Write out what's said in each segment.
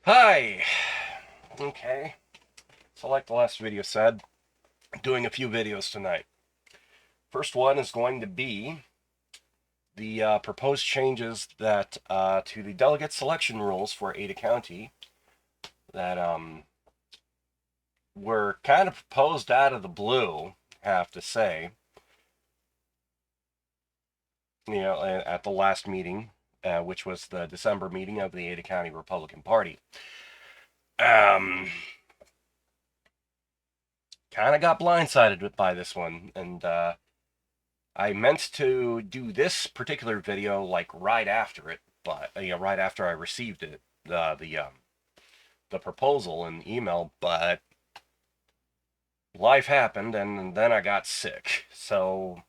Hi! Okay, so like the last video said, I'm doing a few videos tonight. First one is going to be the proposed changes that to the delegate selection rules for Ada County that were kind of proposed out of the blue, I have to say. At the last meeting, which was the December meeting of the Ada County Republican Party. Um, Kind of got blindsided by this one, and I meant to do this particular video like right after it, but right after I received it, the proposal and email, but life happened, and then I got sick. So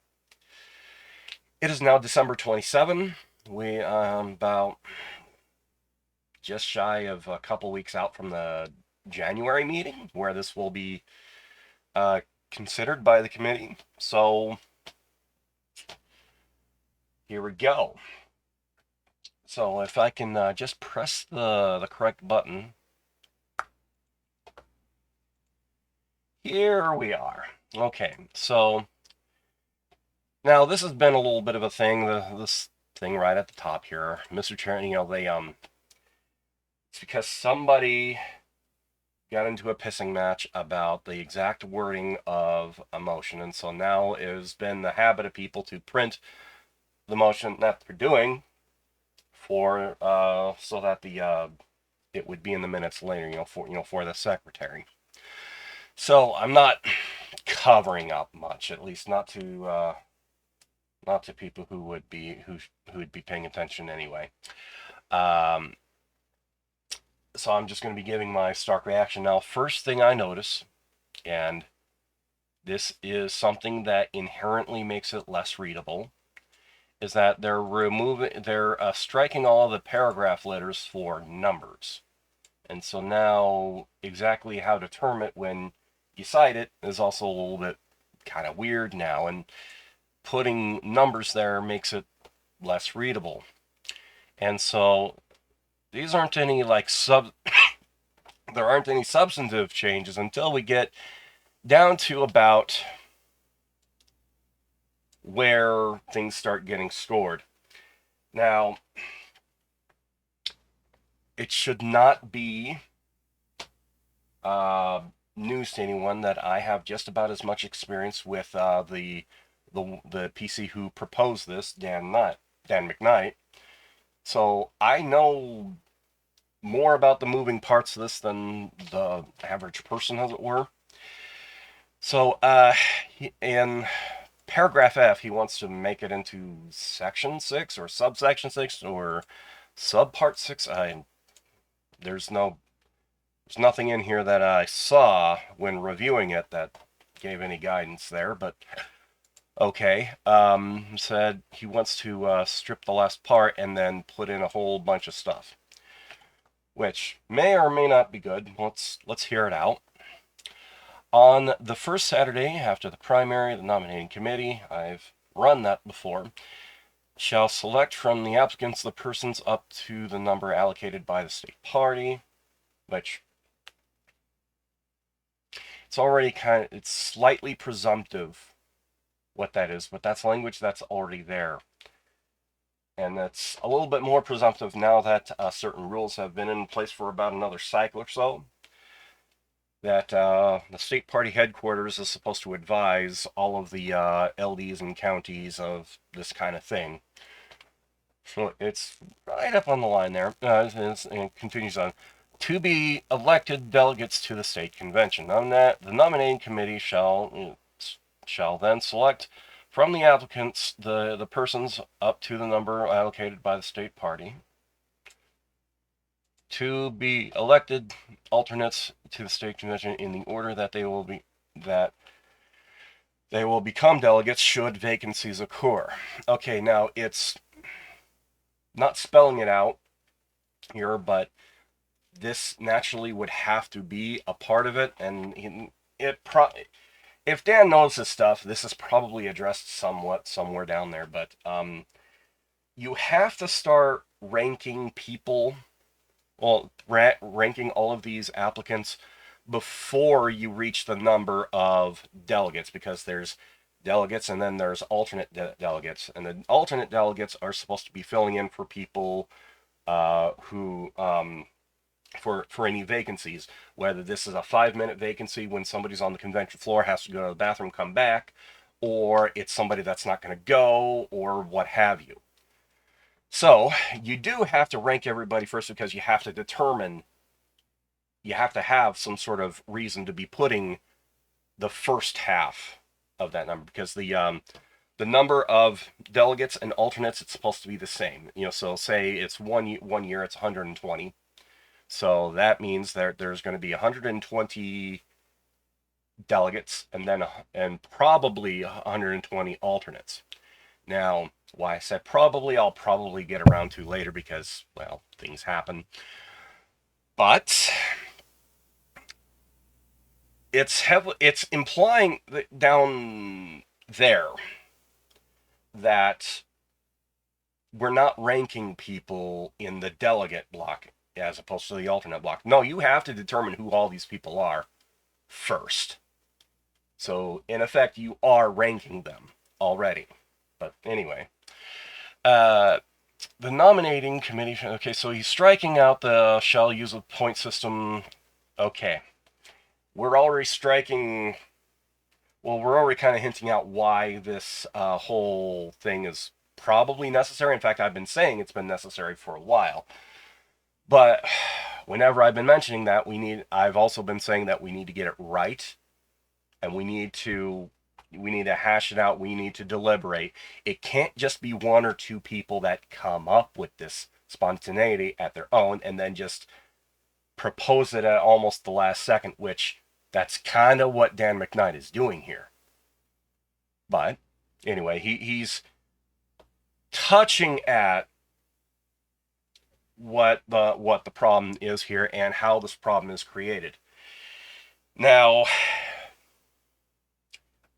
it is now December 27. We about just shy of a couple weeks out from the January meeting where this will be uh, considered by the committee. So here we go. So if I can just press the correct button, here we are. Okay, so now this has been a little bit of a thing. This thing right at the top here, Mr. Chair. It's because somebody got into a pissing match about the exact wording of a motion, and so now it has been the habit of people to print the motion that they're doing for so that the it would be in the minutes later, for the secretary. So I'm not covering up much, at least not to people who would be paying attention anyway. Um, so I'm just going to be giving my stark reaction now. First thing I notice, and this is something that inherently makes it less readable, is that they're striking all the paragraph letters for numbers. And so now exactly how to term it when you cite it is also a little bit kind of weird now, and putting numbers there makes it less readable. And so these aren't any there aren't any substantive changes until we get down to about where things start getting scored. Now, it should not be news to anyone that I have just about as much experience with the PC who proposed this, Dan McKnight. So I know more about the moving parts of this than the average person, as it were. So, in paragraph F, he wants to make it into section 6 or subsection 6 or subpart 6. There's no, there's nothing in here that I saw when reviewing it that gave any guidance there, but okay. Said he wants to strip the last part and then put in a whole bunch of stuff, which may or may not be good. Let's hear it out. On the first Saturday after the primary, the nominating committee, I've run that before, shall select from the applicants the persons up to the number allocated by the state party, which it's slightly presumptive what that is, but that's language that's already there. And that's a little bit more presumptive now that certain rules have been in place for about another cycle or so. That the state party headquarters is supposed to advise all of the LDs and counties of this kind of thing. So it's right up on the line there. And it continues on. To be elected delegates to the state convention. The nominating committee shall then select from the applicants the persons up to the number allocated by the state party to be elected alternates to the state convention in the order that they will become delegates should vacancies occur. Okay, now it's not spelling it out here, but this naturally would have to be a part of it, and if Dan knows his stuff, this is probably addressed somewhat somewhere down there, but you have to start ranking people well, ranking all of these applicants before you reach the number of delegates, because there's delegates and then there's alternate delegates, and the alternate delegates are supposed to be filling in for people who for any vacancies, whether this is a 5-minute vacancy when somebody's on the convention floor, has to go to the bathroom, come back, or it's somebody that's not going to go, or what have you. So you do have to rank everybody first, because you have to determine, you have to have some sort of reason to be putting the first half of that number, because the number of delegates and alternates, it's supposed to be the same. So say it's one year it's 120. So that means there's going to be 120 delegates and probably 120 alternates. Now, why I said probably, I'll probably get around to later, because, well, things happen. But it's implying down there that we're not ranking people in the delegate block as opposed to the alternate block. No, you have to determine who all these people are first. So, in effect, you are ranking them already. But anyway, the nominating committee. Okay, so he's striking out the shall use a point system. Okay, we're already striking. Well, we're already kind of hinting out why this whole thing is probably necessary. In fact, I've been saying it's been necessary for a while. But whenever I've been mentioning that, I've also been saying that we need to get it right, and we need to hash it out. We need to deliberate. It can't just be one or two people that come up with this spontaneity at their own and then just propose it at almost the last second, which that's kind of what Dan McKnight is doing here. But anyway, he's touching at what the problem is here and how this problem is created. Now,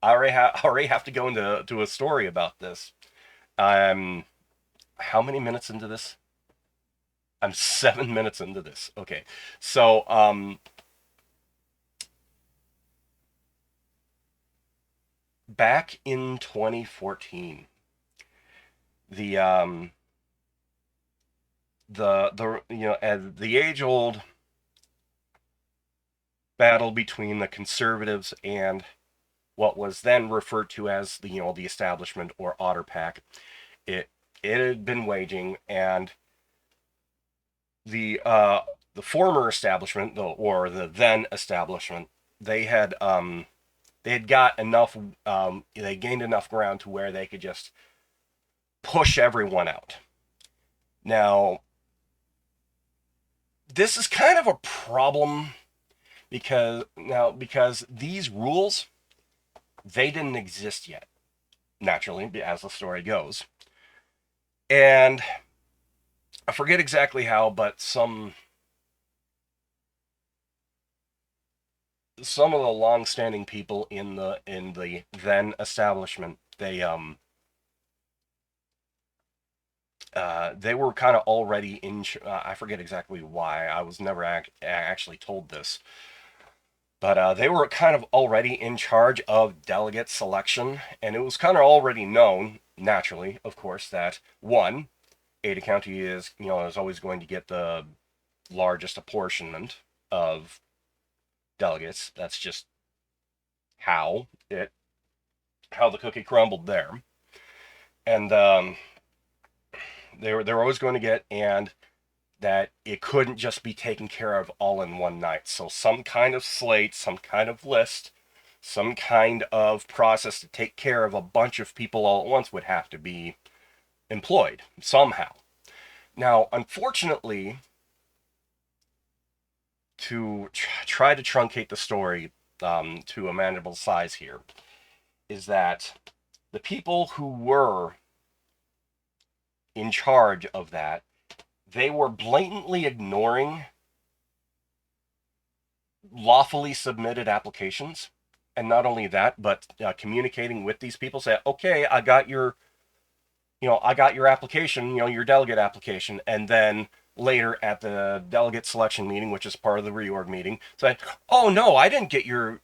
I already have to go into a story about this. I'm how many minutes into this? I'm 7 minutes into this. Okay, so back in 2014, the the age old battle between the conservatives and what was then referred to as the establishment, or Otter Pack. It had been waging, and the former establishment, or the then establishment, they had got enough, they gained enough ground to where they could just push everyone out. Now, this is kind of a problem, because these rules, they didn't exist yet, naturally, as the story goes. And I forget exactly how, but some of the long-standing people in the then establishment, they were kind of already in. I forget exactly why. I was never actually told this, but they were kind of already in charge of delegate selection, and it was kind of already known, naturally, of course, that one, Ada County is always going to get the largest apportionment of delegates. That's just how the cookie crumbled there, and they were always going to get, and that it couldn't just be taken care of all in one night. So some kind of slate, some kind of list, some kind of process to take care of a bunch of people all at once would have to be employed somehow. Now, unfortunately, to try to truncate the story to a manageable size here, is that the people who were in charge of that, they were blatantly ignoring lawfully submitted applications. And not only that, but communicating with these people, say, okay, I got your application, your delegate application. And then later at the delegate selection meeting, which is part of the reorg meeting, said, "Oh no, I didn't get your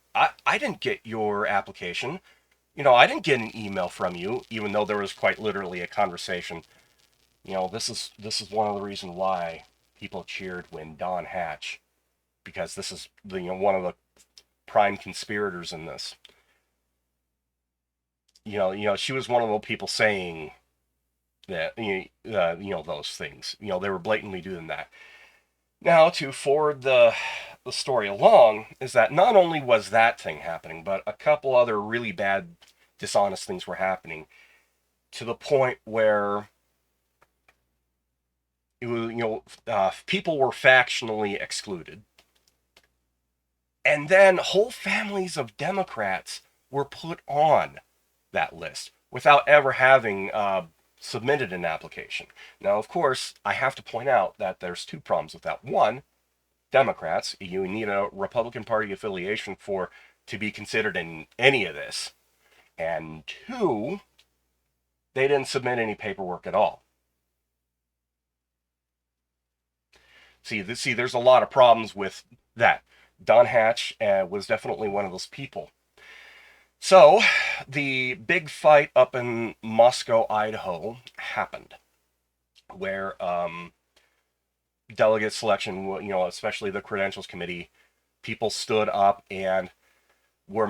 application. I didn't get an email from you, even though there was quite literally a conversation." This is one of the reasons why people cheered when Dawn Hatch, because this is one of the prime conspirators in this. She was one of the people saying that those things. They were blatantly doing that. Now, to forward the story along, is that not only was that thing happening, but a couple other really bad, dishonest things were happening, to the point where it was, people were factionally excluded, and then whole families of Democrats were put on that list without ever having submitted an application. Now, of course, I have to point out that there's two problems with that. One, Democrats, you need a Republican Party affiliation to be considered in any of this. And two, they didn't submit any paperwork at all. See, there's a lot of problems with that. Don Hatch was definitely one of those people. So, the big fight up in Moscow, Idaho happened, where delegate selection, especially the credentials committee, people stood up and were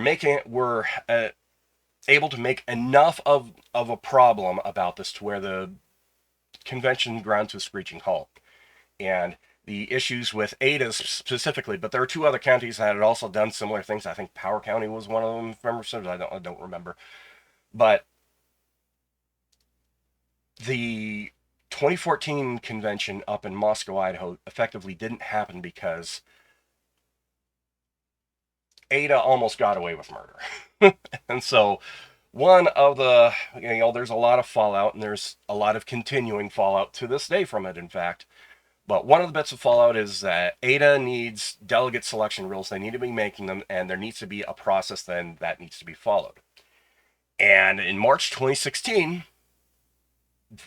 able to make enough of a problem about this to where the convention ground to a screeching halt. And the issues with Ada specifically, but there are two other counties that had also done similar things. I think Power County was one of them, if memory serves. I don't remember. But the 2014 convention up in Moscow, Idaho, effectively didn't happen because Ada almost got away with murder. And so one of the, there's a lot of fallout, and there's a lot of continuing fallout to this day from it, in fact. But one of the bits of fallout is that Ada needs delegate selection rules. They need to be making them, and there needs to be a process then that needs to be followed. And in March 2016,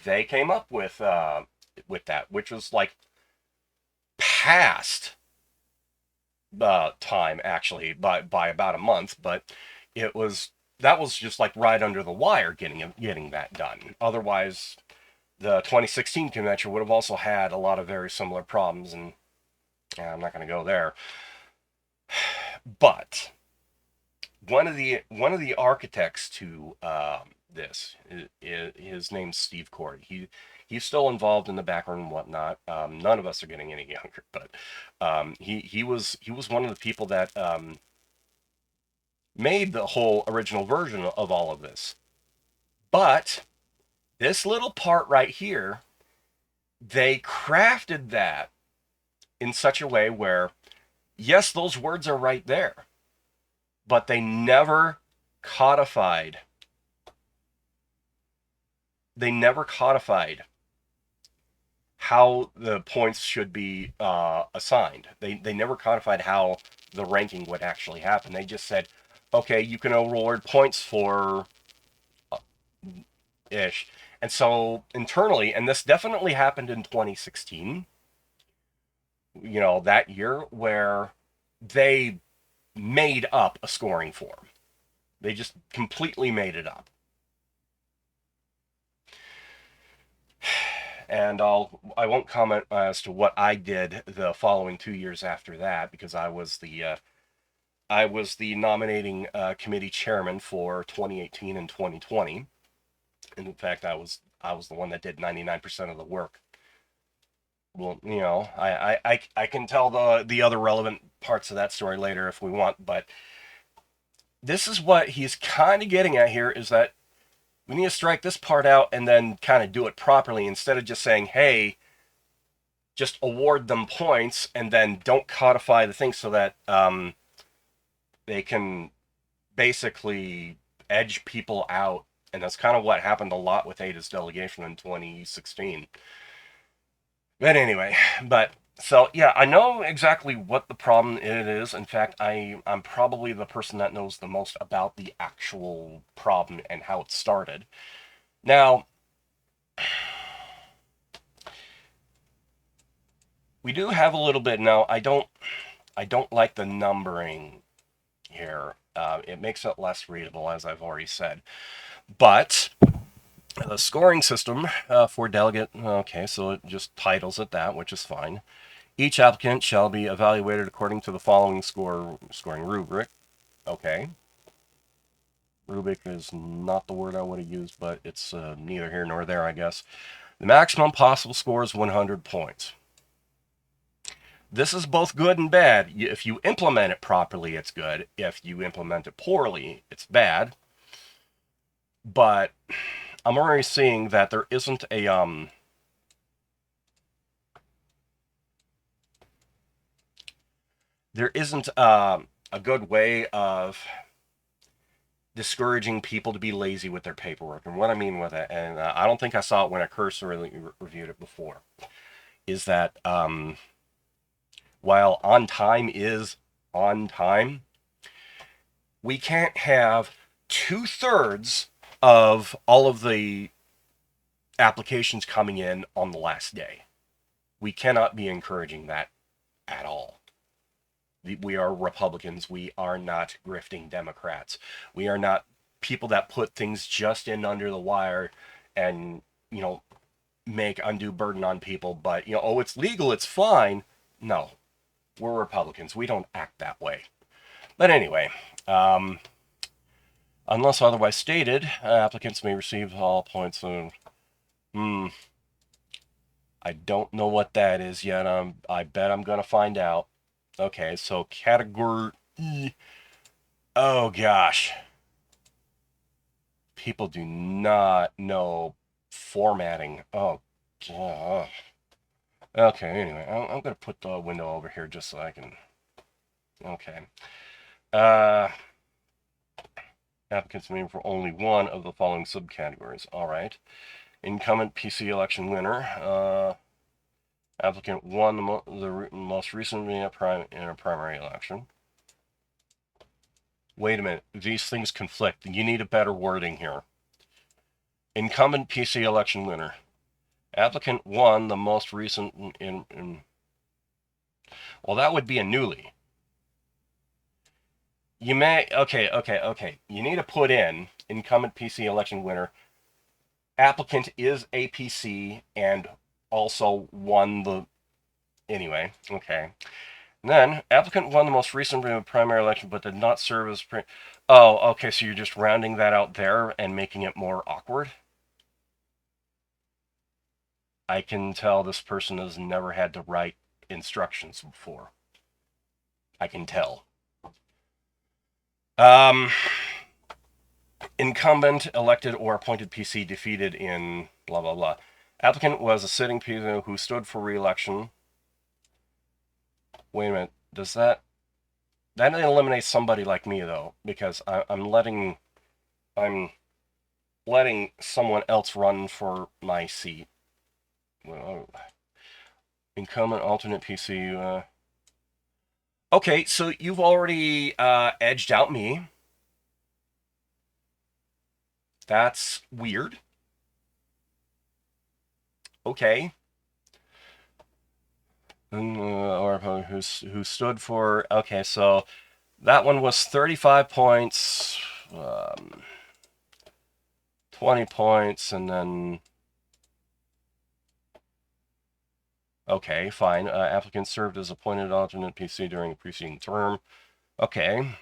they came up with that, which was like past time actually by about a month, but that was just like right under the wire getting that done. Otherwise, the 2016 convention would have also had a lot of very similar problems, and I'm not going to go there. But one of the architects to this, his name's Steve Corey. He's still involved in the background and whatnot. None of us are getting any younger, but he was one of the people that made the whole original version of all of this. But this little part right here, they crafted that in such a way where, yes, those words are right there, but they never codified. They never codified how the points should be assigned. They never codified how the ranking would actually happen. They just said, okay, you can award points for ish. And so internally, and this definitely happened in 2016, that year, where they made up a scoring form. They just completely made it up. And I won't comment as to what I did the following 2 years after that, because I was the nominating committee chairman for 2018 and 2020. And in fact, I was the one that did 99% of the work. Well, I can tell the other relevant parts of that story later if we want, but this is what he's kind of getting at here, is that we need to strike this part out and then kind of do it properly, instead of just saying, hey, just award them points and then don't codify the thing so that they can basically edge people out. And that's kind of what happened a lot with Ada's delegation in 2016. But anyway, so yeah, I know exactly what the problem it is. In fact, I'm probably the person that knows the most about the actual problem and how it started. Now, We do have a little bit now. I don't like the numbering here. It makes it less readable, as I've already said. But the scoring system for delegate, okay, so it just titles it that, which is fine. Each applicant shall be evaluated according to the following scoring rubric. Okay. Rubric is not the word I would have used, but it's neither here nor there, I guess. The maximum possible score is 100 points. This is both good and bad. If you implement it properly, it's good. If you implement it poorly, it's bad. But I'm already seeing that there isn't a a good way of discouraging people to be lazy with their paperwork. And what I mean with it, and I don't think I saw it when I cursorily reviewed it before, is that while on time is on time, we can't have 2/3 of all of the applications coming in on the last day. We cannot be encouraging that at all. We are Republicans. We are not grifting Democrats. We are not people that put things just in under the wire and, you know, make undue burden on people. But, you know, oh, it's legal, it's fine. No, we're Republicans. We don't act that way. But anyway, unless otherwise stated, applicants may receive all points of. I don't know what that is yet. I bet I'm going to find out. Okay, so category E. Oh gosh. People do not know formatting. Oh, God. Okay, anyway, I'm going to put the window over here just so I can. Okay. Uh, applicants may for only one of the following subcategories. All right. Incumbent PC election winner. Applicant won the most recent in a primary election. Wait a minute. These things conflict. You need a better wording here. Incumbent PC election winner. Applicant won the most recent well, that would be a newly. You may, okay. You need to put in incumbent PC election winner. Applicant is a PC and also won the, anyway, okay. And then, applicant won the most recent primary election but did not serve as, oh, okay, so you're just rounding that out there and making it more awkward? I can tell this person has never had to write instructions before. I can tell. Incumbent, elected, or appointed PC defeated in blah, blah, blah. Applicant was a sitting PC who stood for re-election. Wait a minute. Does that eliminates somebody like me, though, because I'm letting someone else run for my seat. Well, incumbent, alternate PC. Okay, so you've already edged out me. That's weird. Okay. Or who stood for? Okay, so that one was 35 points, 20 points, and then. Okay, fine. Applicant served as appointed alternate PC during the preceding term. Okay.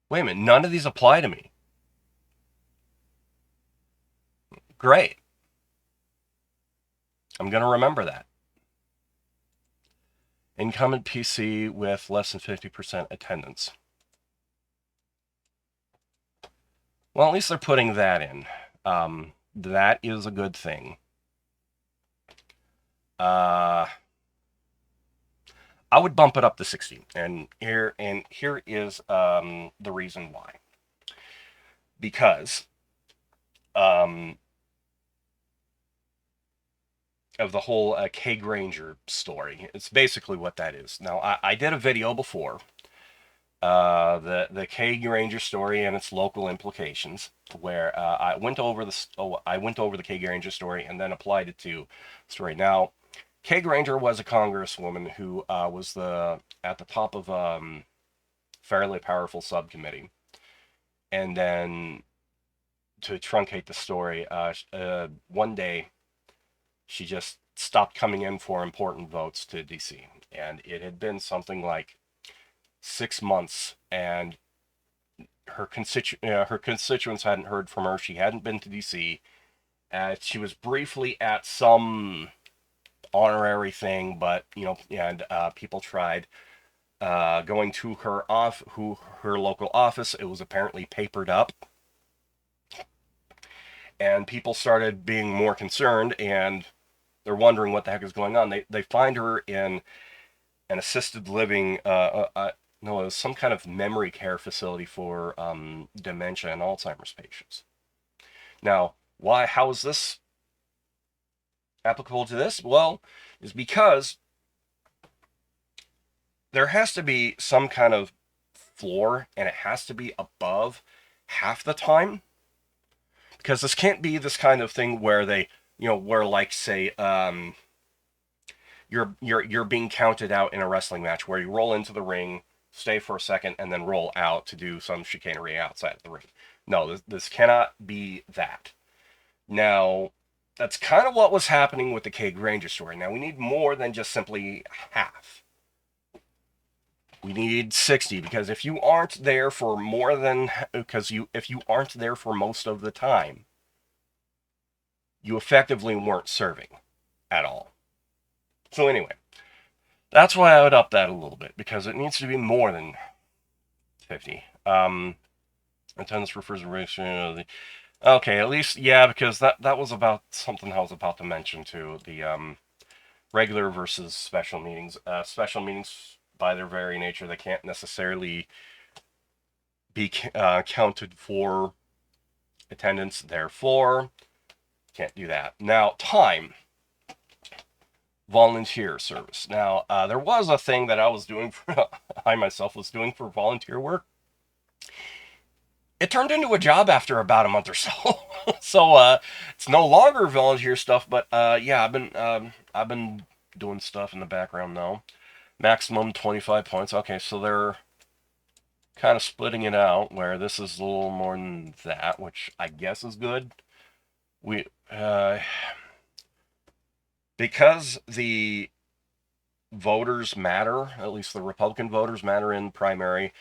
Wait a minute. None of these apply to me. Great. I'm going to remember that. Incumbent PC with less than 50% attendance. Well, at least they're putting that in. That is a good thing. I would bump it up to 60, and here is the reason why. Because of the whole Kay Granger story. It's basically what that is. Now, I did a video before the K Ranger story and its local implications, where I went over the K Ranger story and then applied it to story. Now, K Ranger was a congresswoman who was at the top of fairly powerful subcommittee, and then to truncate the story, one day she just stopped coming in for important votes to DC, and it had been something like 6 months, and her constituents hadn't heard from her. She hadn't been to DC. She was briefly at some honorary thing, but and people tried going to her local office. It was apparently papered up, and people started being more concerned, and they're wondering what the heck is going on. They find her in an assisted living. No, it was some kind of memory care facility for dementia and Alzheimer's patients. Now, why? How is this applicable to this? Well, is because there has to be some kind of floor, and it has to be above half the time, because this can't be this kind of thing where where like say you're being counted out in a wrestling match where you roll into the ring, stay for a second, and then roll out to do some chicanery outside of the ring. No, this cannot be that. Now, that's kind of what was happening with the K Granger story. Now, we need more than just simply half. We need 60, because if you aren't there for if you aren't there for most of the time, you effectively weren't serving at all. So anyway, that's why I would up that a little bit, because it needs to be more than 50. Attendance refers to ratio. Okay, at least, yeah, because that was about something I was about to mention too. The regular versus special meetings. Special meetings, by their very nature, they can't necessarily be counted for attendance. Therefore, can't do that. Now, time. Volunteer service. Now, there was a thing that I was doing I myself was doing for volunteer work. It turned into a job after about a month or so. So it's no longer volunteer stuff, but yeah, I've been doing stuff in the background now. Maximum 25 points. Okay, so they're kind of splitting it out, where this is a little more than that, which I guess is good. We because the voters matter, at least the Republican voters matter in primary.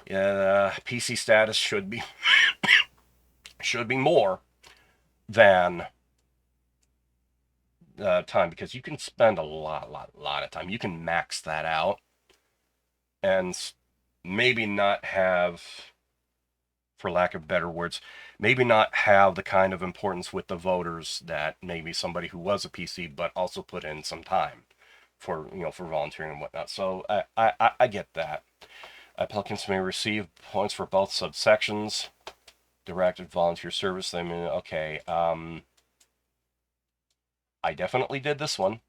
PC status should be more than time, because you can spend a lot of time. You can max that out and maybe not have, for lack of better words, maybe not have the kind of importance with the voters that maybe somebody who was a PC but also put in some time for volunteering and whatnot. So I get that. Applicants may receive points for both subsections. Directed volunteer service. I mean, okay. I definitely did this one.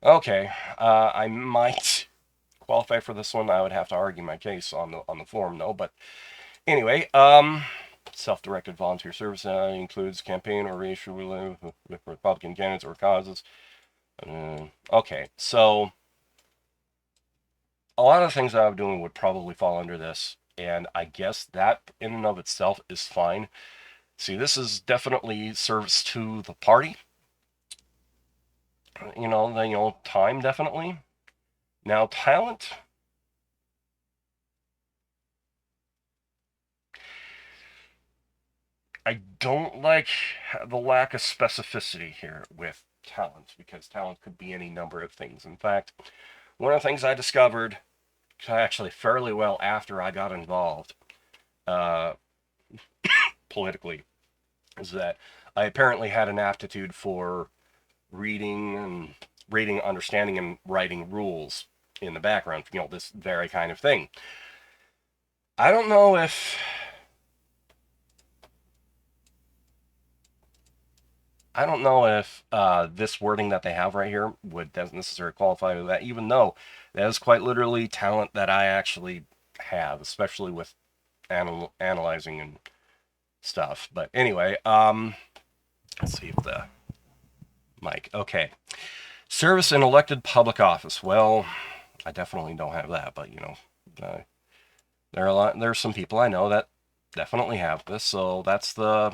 Okay. I might qualify for this one. I would have to argue my case on the form, though. But anyway, self-directed volunteer service includes campaign or racial with Republican candidates or causes. Okay, so a lot of things that I'm doing would probably fall under this, and I guess that in and of itself is fine. See, this is definitely service to the party. Time definitely. Now, talent. I don't like the lack of specificity here with talent, because talent could be any number of things. In fact, one of the things I discovered actually fairly well after I got involved politically is that I apparently had an aptitude for reading, understanding, and writing rules in the background. This very kind of thing. I don't know if I don't know if this wording that they have right here would necessarily qualify to that, even though that is quite literally talent that I actually have, especially with analyzing and stuff. But anyway, let's see if the mic. Okay, service in elected public office. Well, I definitely don't have that, but uh, there's some people I know that definitely have this, so that's the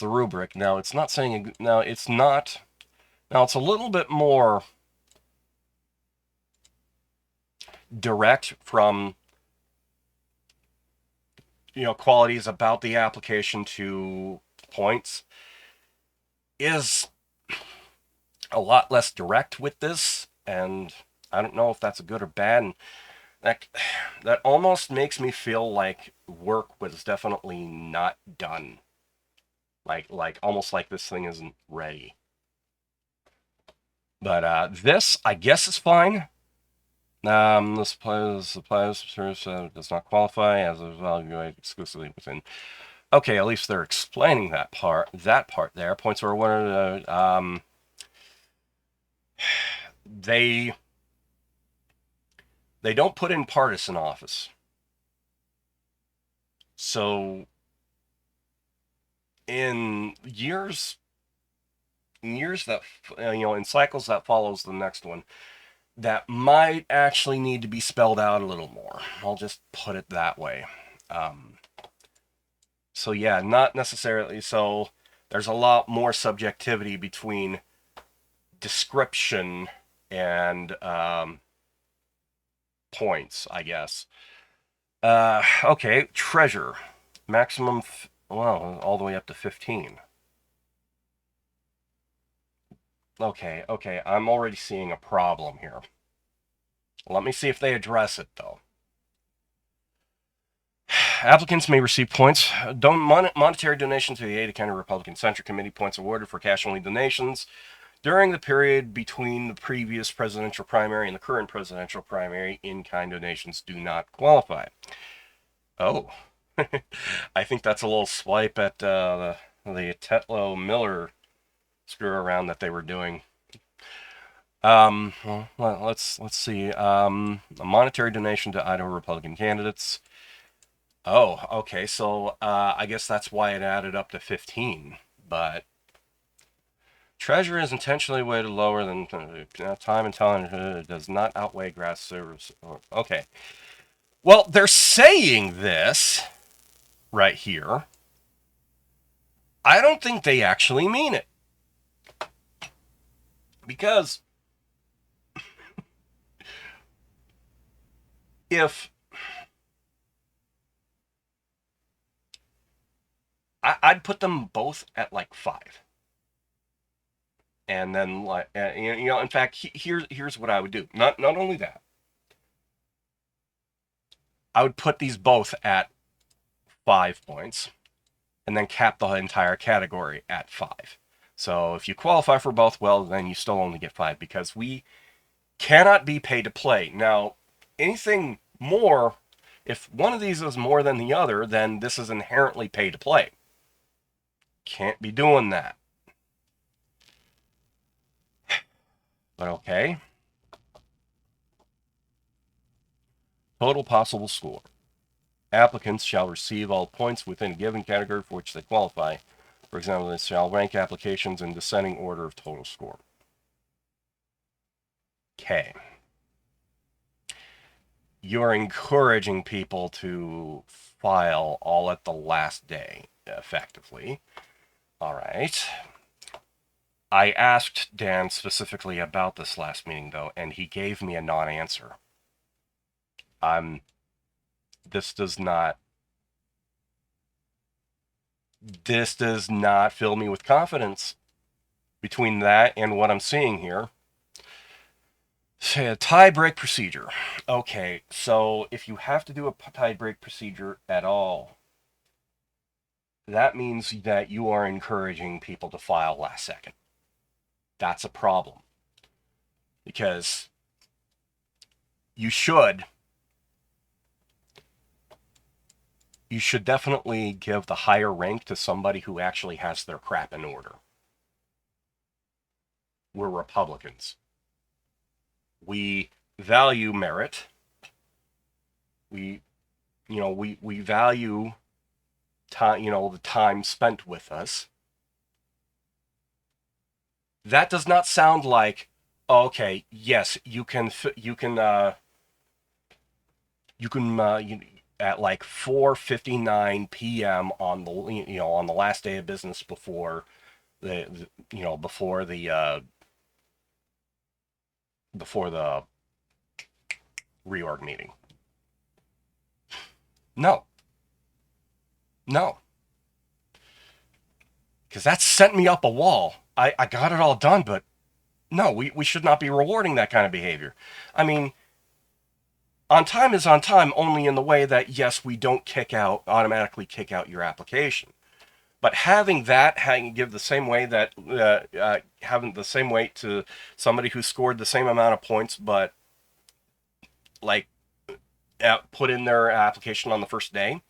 rubric. Now it's not saying now it's not now it's a little bit more direct from qualities about the application to points is a lot less direct with this, and I don't know if that's a good or bad. And that that almost makes me feel like work was definitely not done. Like almost like this thing isn't ready. But this, I guess, is fine. This applies does not qualify as evaluated exclusively within. Okay, at least they're explaining that part. That part there. Points are awarded. They don't put in partisan office. So in years that in cycles that follows the next one, that might actually need to be spelled out a little more. I'll just put it that way. So yeah, not necessarily. So there's a lot more subjectivity between description and points, I guess. Okay, treasure. Maximum, well, all the way up to 15. Okay, I'm already seeing a problem here. Let me see if they address it, though. Applicants may receive points. Monetary donations to the Ada County Republican Central Committee. Points awarded for cash-only donations during the period between the previous presidential primary and the current presidential primary. In-kind donations do not qualify. Oh, I think that's a little swipe at the Tetlow Miller screw around that they were doing. Well, let's see. A monetary donation to Idaho Republican candidates. Oh, okay. So I guess that's why it added up to 15. But treasure is intentionally weighted lower than time and talent does not outweigh grass service. Okay. Well, they're saying this right here. I don't think they actually mean it. Because if I'd put them both at like 5. And then like in fact, here's what I would do. Not only that, I would put these both at 5 points and then cap the entire category at 5. So if you qualify for both, well, then you still only get 5 because we cannot be paid to play. Now, anything more, if one of these is more than the other, then this is inherently pay to play. Can't be doing that. But okay. Total possible score. Applicants shall receive all points within a given category for which they qualify. For example, they shall rank applications in descending order of total score. Okay. You're encouraging people to file all at the last day, effectively. All right. I asked Dan specifically about this last meeting, though, and he gave me a non-answer. This does not fill me with confidence between that and what I'm seeing here. Say a tie break procedure. Okay, so if you have to do a tie break procedure at all, that means that you are encouraging people to file last second. That's a problem. Because you should you should definitely give the higher rank to somebody who actually has their crap in order. We're Republicans. We value merit. We, we value time, the time spent with us. That does not sound like, okay, yes, at like 4:59 p.m. on the last day of business before before the reorg meeting. No, no, because that sent me up a wall. I got it all done, but no, we should not be rewarding that kind of behavior. I mean, on time is on time only in the way that, yes, we don't automatically kick out your application. But having give the same way that having the same weight to somebody who scored the same amount of points, but like put in their application on the first day,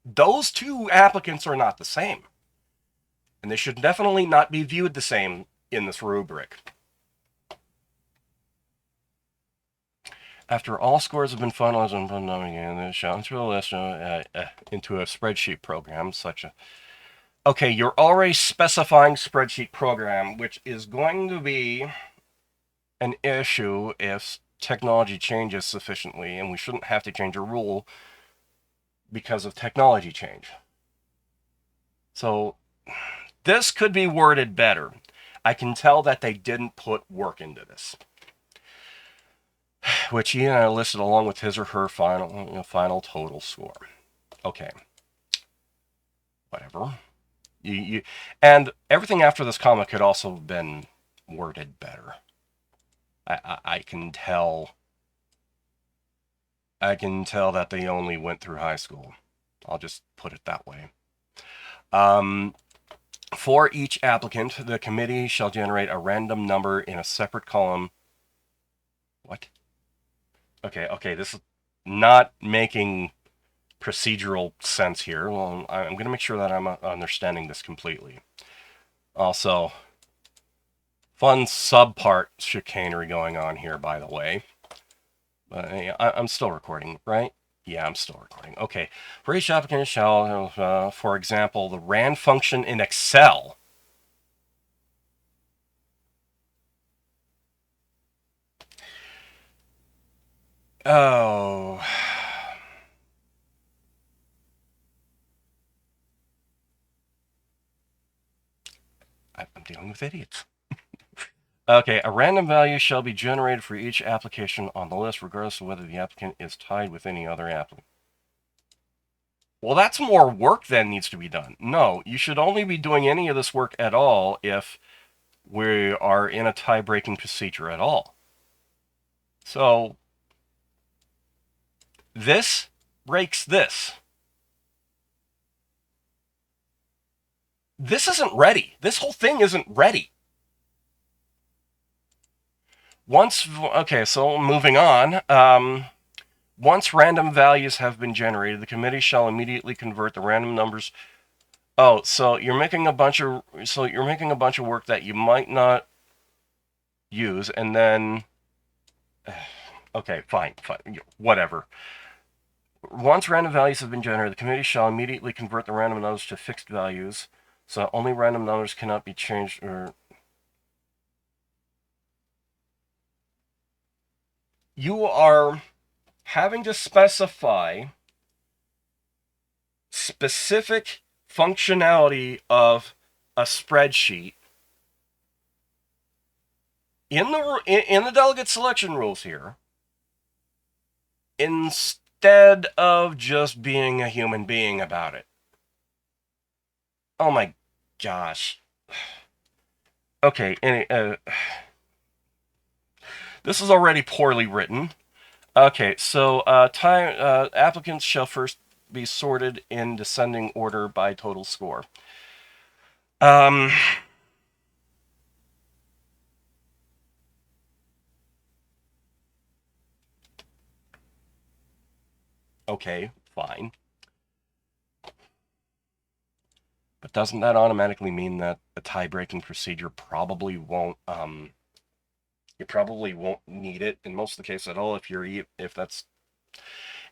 those two applicants are not the same, and they should definitely not be viewed the same in this rubric. After all scores have been finalized and they shall enter the list into a spreadsheet program such a. Okay, you're already specifying spreadsheet program, which is going to be an issue if technology changes sufficiently, and we shouldn't have to change a rule because of technology change. So this could be worded better. I can tell that they didn't put work into this, which he listed along with his or her final total score. Okay, whatever. And everything after this comment could also have been worded better. I can tell that they only went through high school. I'll just put it that way. For each applicant, the committee shall generate a random number in a separate column. What? Okay, this is not making procedural sense here. Well, I'm going to make sure that I'm understanding this completely. Also, fun subpart chicanery going on here, by the way. I'm still recording, right? Yeah, I'm still recording. Okay. For each applicant shall, for example, the RAND function in Excel. Oh. I'm dealing with idiots. Okay, a random value shall be generated for each application on the list, regardless of whether the applicant is tied with any other applicant. Well, that's more work that needs to be done. No, you should only be doing any of this work at all if we are in a tie-breaking procedure at all. So, this breaks this. This isn't ready. This whole thing isn't ready. Okay, so moving on. Once random values have been generated, the committee shall immediately convert the random numbers. Oh, so you're making a bunch of work that you might not use, and then okay, fine, whatever. Once random values have been generated, the committee shall immediately convert the random numbers to fixed values, so only random numbers cannot be changed or. You are having to specify specific functionality of a spreadsheet in the delegate selection rules here, instead of just being a human being about it. Oh my gosh. Okay, this is already poorly written. Okay, so applicants shall first be sorted in descending order by total score. Okay, fine. doesn't that automatically mean that the tie-breaking procedure probably won't, you probably won't need it in most of the cases at all if that's...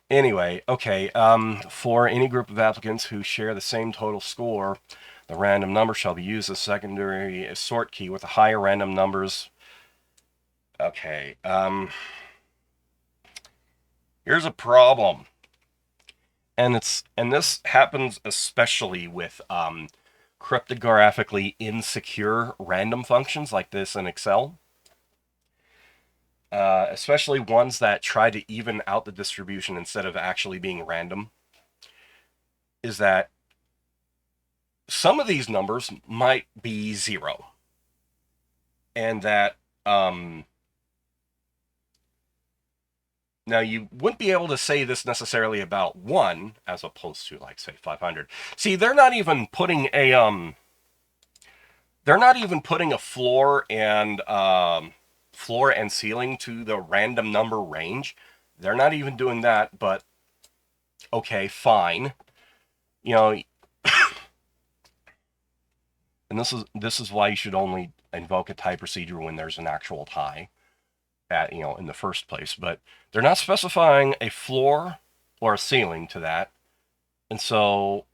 Anyway, okay, for any group of applicants who share the same total score, the random number shall be used as secondary sort key with the higher random numbers. Okay, here's a problem. And this happens especially with cryptographically insecure random functions like this in Excel. Especially ones that try to even out the distribution instead of actually being random, is that some of these numbers might be 0. And that, now you wouldn't be able to say this necessarily about 1 as opposed to, like, say, 500. See, they're not even putting a floor and ceiling to the random number range. They're not even doing that, but okay, fine. You know, and this is why you should only invoke a tie procedure when there's an actual tie at, in the first place. But they're not specifying a floor or a ceiling to that. And so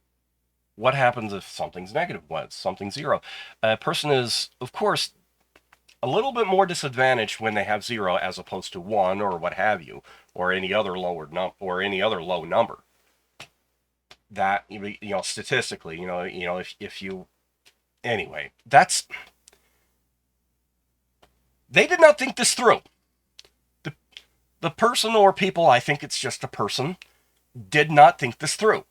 what happens if something's negative? What, something's 0? A person is, of course, a little bit more disadvantaged when they have 0 as opposed to 1 or what have you, or any other low number. That, statistically, if you... Anyway, they did not think this through. The person or people, I think it's just a person, did not think this through.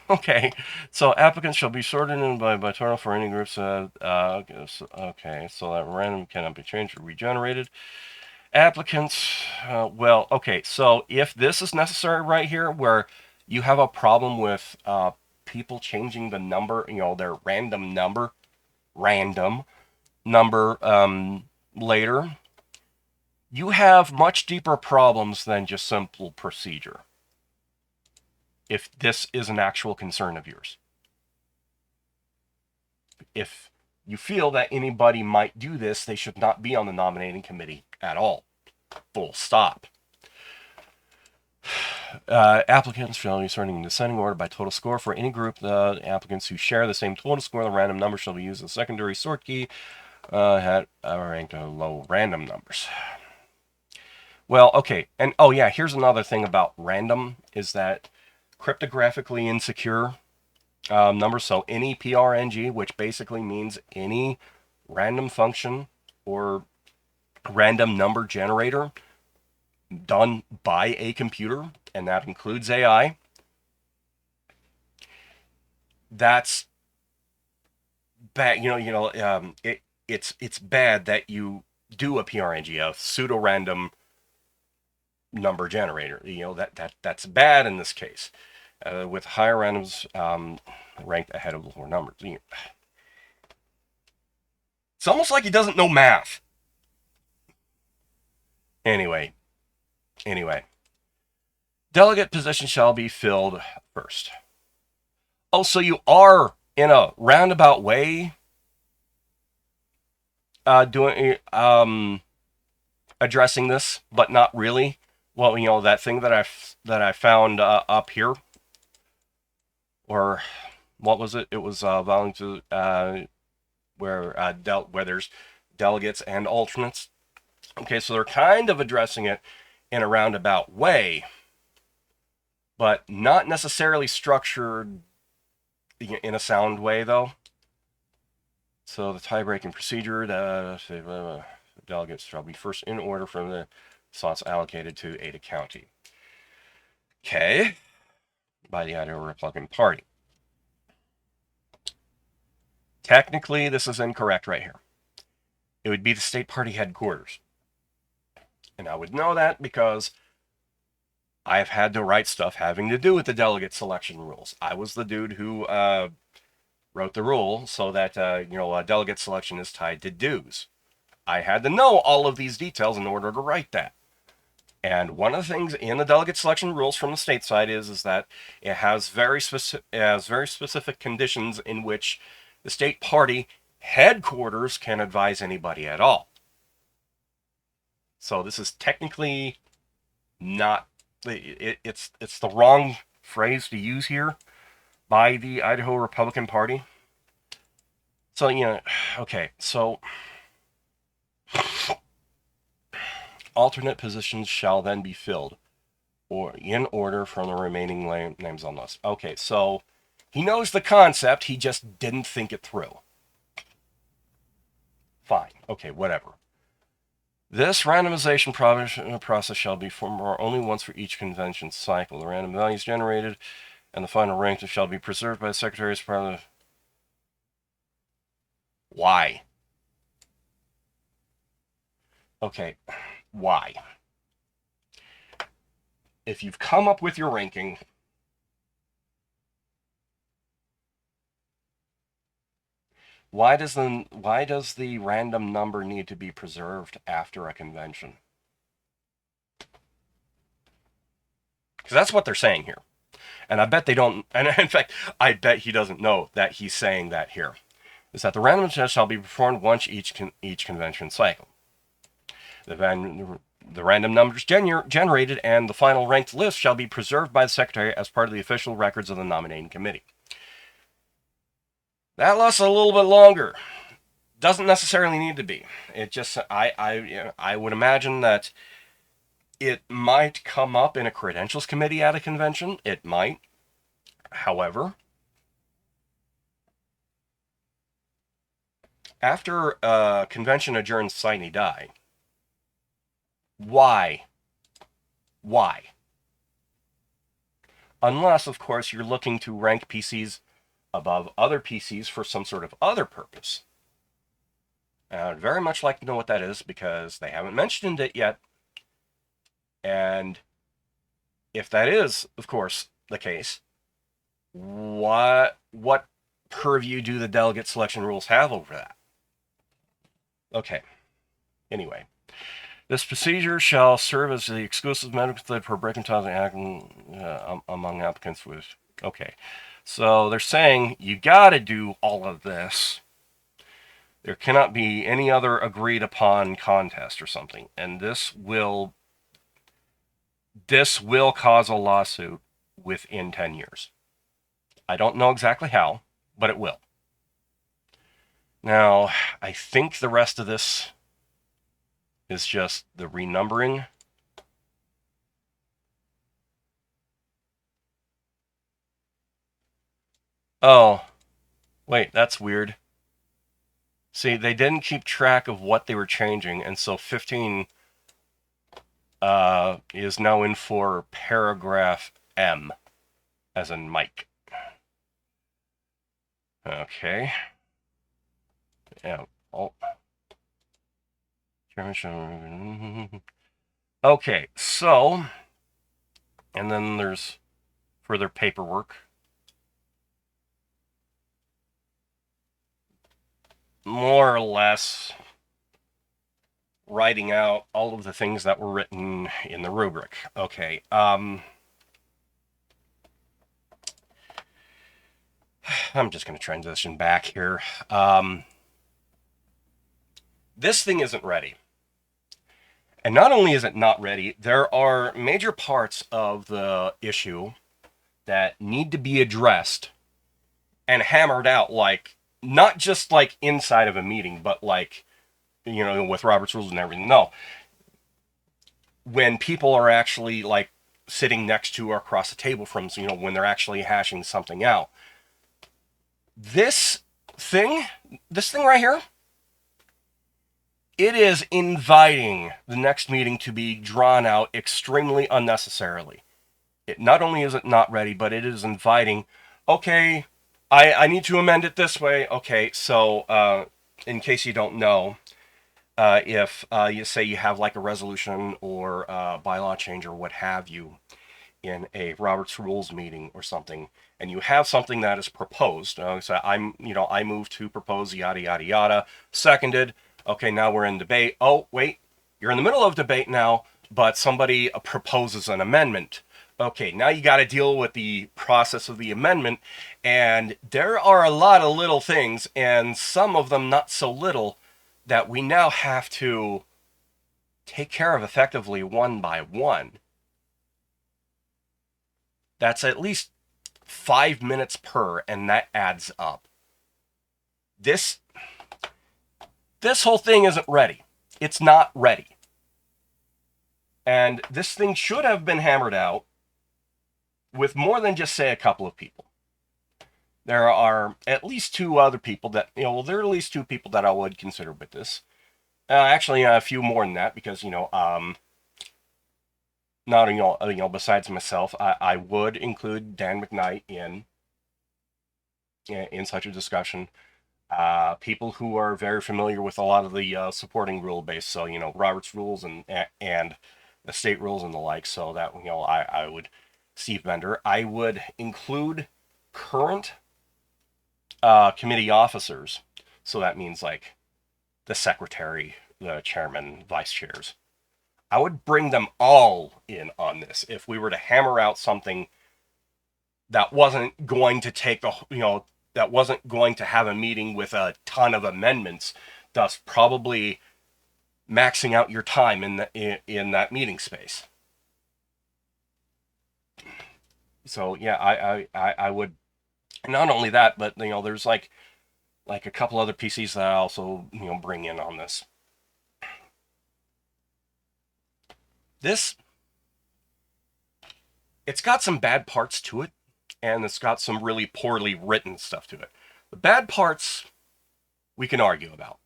Okay, so applicants shall be sorted in by total for any groups. Okay, so that random cannot be changed or regenerated. Applicants, well, okay, so if this is necessary right here, where you have a problem with people changing the number, their random number later, you have much deeper problems than just simple procedure. If this is an actual concern of yours. If you feel that anybody might do this, they should not be on the nominating committee at all. Full stop. Applicants shall be sorting in descending order by total score. For any group, the applicants who share the same total score, the random number shall be used as a secondary sort key at ranked low random numbers. Well, okay, and oh yeah, here's another thing about random, is that cryptographically insecure numbers, so any PRNG, which basically means any random function or random number generator done by a computer, and that includes AI, that's bad. It's bad that you do a PRNG, a pseudo-random number generator. That's bad in this case. With higher randoms ranked ahead of lower numbers. It's almost like he doesn't know math. Anyway. Delegate position shall be filled first. Oh, so you are, in a roundabout way, addressing this, but not really. Well, that thing that I found up here, or what was it? It was volunteer where there's delegates and alternates. Okay, so they're kind of addressing it in a roundabout way, but not necessarily structured in a sound way, though. So the tie-breaking procedure, the delegates shall be first in order from the slots allocated to Ada County. Okay, by the Idaho Republican Party. Technically, this is incorrect right here. It would be the state party headquarters. And I would know that because I've had to write stuff having to do with the delegate selection rules. I was the dude who wrote the rule so that, delegate selection is tied to dues. I had to know all of these details in order to write that. And one of the things in the delegate selection rules from the state side is that it has very specific conditions in which the state party headquarters can advise anybody at all. So this is technically not, it's the wrong phrase to use here by the Idaho Republican Party. So, okay, so alternate positions shall then be filled, or in order from the remaining names on the list. Okay, so he knows the concept, he just didn't think it through. Fine, okay, whatever. This randomization process shall be formed only once for each convention cycle. The random values generated and the final ranks shall be preserved by the Secretary as part of the... Why? Okay, why? If you've come up with your ranking, why does the random number need to be preserved after a convention? Because that's what they're saying here. And I bet they don't, and in fact, I bet he doesn't know that he's saying that here. Is that the random test shall be performed once each convention cycle. The random numbers generated and the final ranked list shall be preserved by the Secretary as part of the official records of the nominating committee. That lasts a little bit longer. Doesn't necessarily need to be. It just, I would imagine that it might come up in a credentials committee at a convention. It might. However, after a convention adjourns sine die, why? Why? Unless, of course, you're looking to rank PCs above other PCs for some sort of other purpose. And I'd very much like to know what that is because they haven't mentioned it yet. And if that is, of course, the case, what purview do the delegate selection rules have over that? Okay. Anyway, this procedure shall serve as the exclusive method for breaking ties among applicants with... Okay. So they're saying you got to do all of this. There cannot be any other agreed upon contest or something. And this will cause a lawsuit within 10 years. I don't know exactly how, but it will. Now, I think the rest of this is just the renumbering. Oh, wait, that's weird. See, they didn't keep track of what they were changing, and so 15 is now in for paragraph M, as in Mike. Okay. Yeah. Oh. Okay, so, and then there's further paperwork. More or less writing out all of the things that were written in the rubric. Okay, I'm just going to transition back here. This thing isn't ready. And not only is it not ready, there are major parts of the issue that need to be addressed and hammered out, like, not just like inside of a meeting, but like, with Robert's rules and everything. No. When people are actually like sitting next to or across the table from, when they're actually hashing something out. This thing right here, it is inviting the next meeting to be drawn out extremely unnecessarily. It not only is it not ready, but it is inviting, okay, I need to amend it this way. Okay, so in case you don't know, if you say you have like a resolution or a bylaw change or what have you in a Robert's Rules meeting or something, and you have something that is proposed, so I move to propose yada yada yada, seconded. Okay, now we're in debate. Oh, wait, you're in the middle of debate now. but somebody proposes an amendment. Okay, now you got to deal with the process of the amendment, and there are a lot of little things, and some of them not so little, that we now have to take care of effectively one by one. That's at least 5 minutes per, and that adds up. This whole thing isn't ready. It's not ready. And this thing should have been hammered out with more than just, say, a couple of people. There are at least two other people that, there are at least two people that I would consider with this. Actually, a few more than that, because, not, besides myself, I would include Dan McKnight in such a discussion. People who are very familiar with a lot of the supporting rule base, so, Robert's rules and the state rules and the like, so that, I would, Steve Bender. I would include current committee officers, so that means like the secretary, the chairman, vice chairs. I would bring them all in on this if we were to hammer out something that wasn't going to take that wasn't going to have a meeting with a ton of amendments, thus probably maxing out your time in that meeting space. So yeah, I would. Not only that, but there's like a couple other PCs that I also bring in on this. It's got some bad parts to it, and it's got some really poorly written stuff to it. The bad parts we can argue about.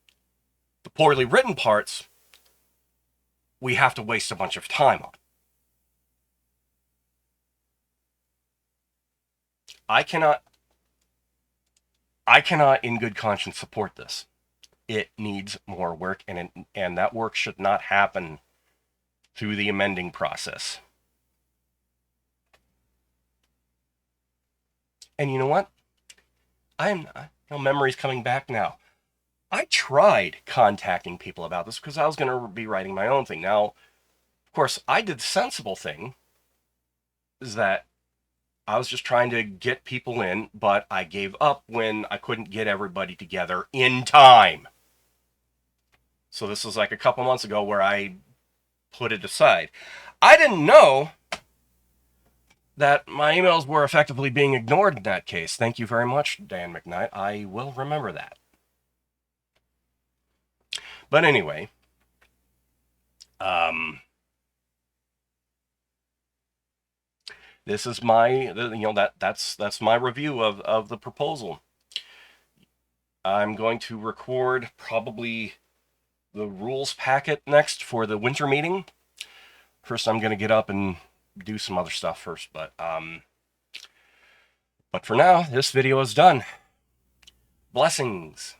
The poorly written parts we have to waste a bunch of time on. I cannot in good conscience support this. It needs more work, and that work should not happen through the amending process. And you know what? Memory's coming back now. I tried contacting people about this because I was going to be writing my own thing. Now, of course, I did the sensible thing, is that I was just trying to get people in, but I gave up when I couldn't get everybody together in time. So this was like a couple months ago where I put it aside. I didn't know that my emails were effectively being ignored in that case. Thank you very much, Dan McKnight. I will remember that. But anyway, this is my, that's my review of the proposal. I'm going to record probably the rules packet next for the winter meeting. First, I'm going to get up and do some other stuff first, but for now, this video is done. Blessings.